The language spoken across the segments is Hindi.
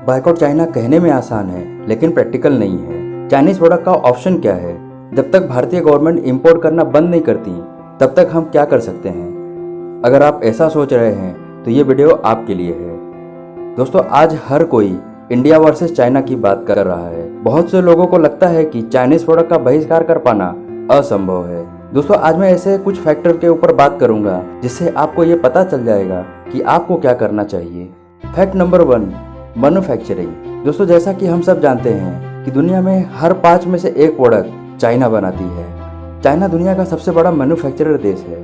बायकॉट चाइना कहने में आसान है लेकिन प्रैक्टिकल नहीं है। चाइनीज प्रोडक्ट का ऑप्शन क्या है? जब तक भारतीय गवर्नमेंट इंपोर्ट करना बंद नहीं करती तब तक हम क्या कर सकते हैं? अगर आप ऐसा सोच रहे हैं तो ये वीडियो आपके लिए है। दोस्तों, आज हर कोई इंडिया वर्सेस चाइना की बात कर रहा है। बहुत से लोगों को लगता है कि चाइनीज प्रोडक्ट का बहिष्कार कर पाना असंभव है। दोस्तों, आज मैं ऐसे कुछ फैक्टर के ऊपर बात करूंगा जिससे आपको ये पता चल जाएगा कि आपको क्या करना चाहिए। Fact number 1, manufacturing. दोस्तों, जैसा कि हम सब जानते हैं कि दुनिया में हर 5 में से 1 प्रोडक्ट चाइना बनाती है। चाइना दुनिया का सबसे बड़ा मैन्युफैक्चरर देश है।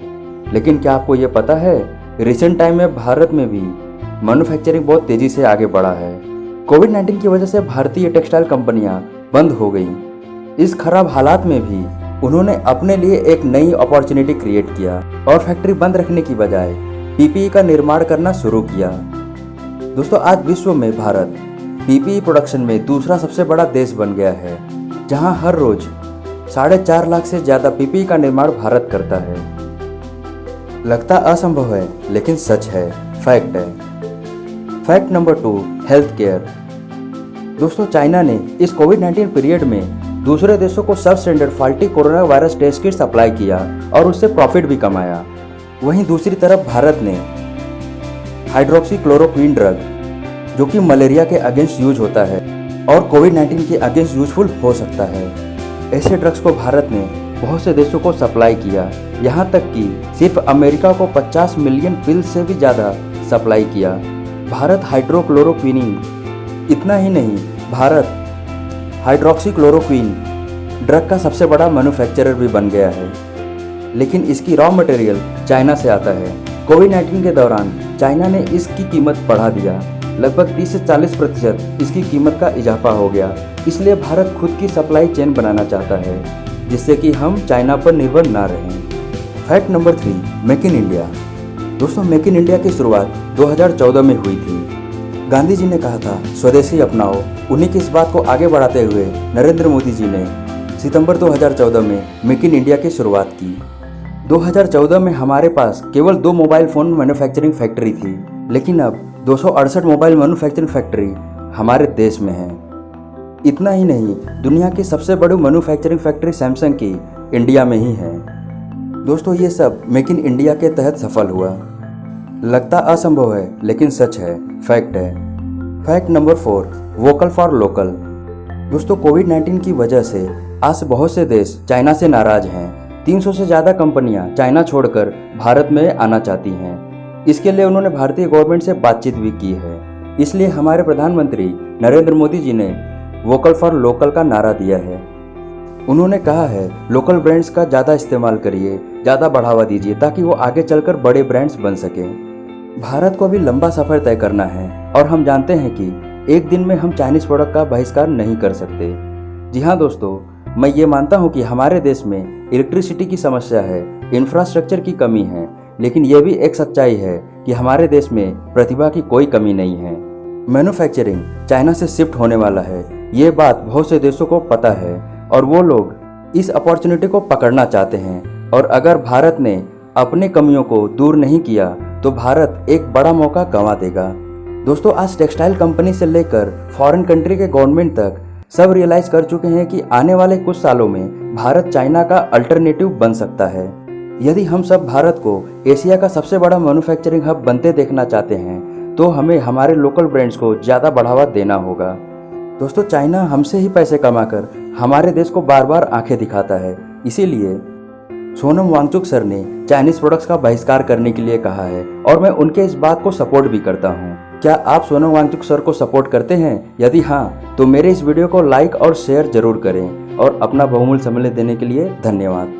लेकिन क्या आपको ये पता है, रिसेंट टाइम में भारत में भी मैन्युफैक्चरिंग बहुत तेजी से आगे बढ़ा है। कोविड-19 की वजह से भारतीय टेक्सटाइल कंपनियां बंद हो गईं। इस खराब हालात में भी उन्होंने अपने लिए एक नई अपॉर्चुनिटी क्रिएट किया और फैक्ट्री बंद रखने की बजाय पीपीई का निर्माण करना शुरू किया। दोस्तों, आज विश्व में भारत पीपीई प्रोडक्शन में दूसरा सबसे बड़ा देश बन गया है, जहां हर रोज 4.5 लाख से ज़्यादा पीपीई का निर्माण भारत करता है। लगता असंभव है लेकिन सच है, फैक्ट है। Fact number 2, health care. दोस्तों, चाइना ने इस कोविड-19 पीरियड में दूसरे देशों को सब standard faulty corona virus test kit supply किया और उससे प्रॉफिट भी कमाया। वहीं दूसरी तरफ भारत ने हाइड्रोक्सीक्लोरोक्विन ड्रग, जो कि मलेरिया के अगेंस्ट यूज होता है और कोविड-19 के अगेंस्ट यूजफुल हो सकता है, ऐसे ड्रग्स को भारत ने बहुत से देशों को सप्लाई किया। यहाँ तक कि सिर्फ अमेरिका को 50 मिलियन पिल से भी ज़्यादा सप्लाई किया। भारत हाइड्रोक्लोरोक्विन, इतना ही नहीं, भारत हाइड्रोक्सीक्लोरोक्विन ड्रग का सबसे बड़ा मैन्युफैक्चरर भी बन गया है। लेकिन इसकी रॉ मटेरियल चाइना से आता है। कोविड-19 के दौरान चाइना ने इसकी कीमत बढ़ा दिया। लगभग 30 से 40% इसकी कीमत का इजाफा हो गया। इसलिए भारत खुद की सप्लाई चेन बनाना चाहता है, जिससे कि हम चाइना पर निर्भर ना रहें। Fact number 3, make in India. दोस्तों, मेक इन इंडिया की शुरुआत 2014 में हुई थी। गांधी जी ने कहा था स्वदेशी अपनाओ। उन्हीं की इस बात को आगे बढ़ाते हुए नरेंद्र मोदी जी ने सितंबर 2014 में मेक इन इंडिया की शुरुआत की। 2014 में हमारे पास केवल 2 मोबाइल फ़ोन मैन्युफैक्चरिंग फैक्ट्री थी, लेकिन अब 268 मोबाइल मैन्युफैक्चरिंग फैक्ट्री हमारे देश में है। इतना ही नहीं, दुनिया की सबसे बड़ी मैन्युफैक्चरिंग फैक्ट्री सैमसंग की इंडिया में ही है। दोस्तों, ये सब मेक इन इंडिया के तहत सफल हुआ। लगता असंभव है लेकिन सच है, फैक्ट है। Fact number 4, vocal for local. दोस्तों, कोविड-19 की वजह से आज बहुत से देश चाइना से नाराज हैं। 300 से ज़्यादा कंपनियां चाइना छोड़कर भारत में आना चाहती हैं। इसके लिए उन्होंने भारतीय गवर्नमेंट से बातचीत भी की है। इसलिए हमारे प्रधानमंत्री नरेंद्र मोदी जी ने वोकल फॉर लोकल का नारा दिया है। उन्होंने कहा है, लोकल ब्रांड्स का ज़्यादा इस्तेमाल करिए, ज़्यादा बढ़ावा दीजिए ताकि वो आगे चलकर बड़े ब्रांड्स बन सकें। भारत को अभी लंबा सफ़र तय करना है और हम जानते हैं कि एक दिन में हम चाइनीज़ प्रोडक्ट का बहिष्कार नहीं कर सकते। जी हाँ दोस्तों, मैं ये मानता हूँ कि हमारे देश में इलेक्ट्रिसिटी की समस्या है, इंफ्रास्ट्रक्चर की कमी है, लेकिन ये भी एक सच्चाई है कि हमारे देश में प्रतिभा की कोई कमी नहीं है। मैन्युफैक्चरिंग चाइना से शिफ्ट होने वाला है, ये बात बहुत से देशों को पता है और वो लोग इस अपॉर्चुनिटी को पकड़ना चाहते हैं। और अगर भारत ने अपने कमियों को दूर नहीं किया तो भारत एक बड़ा मौका गंवा देगा। दोस्तों, आज टेक्सटाइल कंपनी से लेकर फॉरेन कंट्री के गवर्नमेंट तक सब रियलाइज कर चुके हैं कि आने वाले कुछ सालों में भारत चाइना का अल्टरनेटिव बन सकता है। यदि हम सब भारत को एशिया का सबसे बड़ा मैन्युफैक्चरिंग हब बनते देखना चाहते हैं तो हमें हमारे लोकल ब्रांड्स को ज़्यादा बढ़ावा देना होगा। दोस्तों, चाइना हमसे ही पैसे कमाकर हमारे देश को बार बार आंखें दिखाता है। इसीलिए सोनम वांगचुक सर ने चाइनीज प्रोडक्ट्स का बहिष्कार करने के लिए कहा है और मैं उनके इस बात को सपोर्ट भी करता हूँ। क्या आप सोनम वांगचुक सर को सपोर्ट करते हैं? यदि हाँ, तो मेरे इस वीडियो को लाइक और शेयर जरूर करें और अपना बहुमूल्य समय देने के लिए धन्यवाद।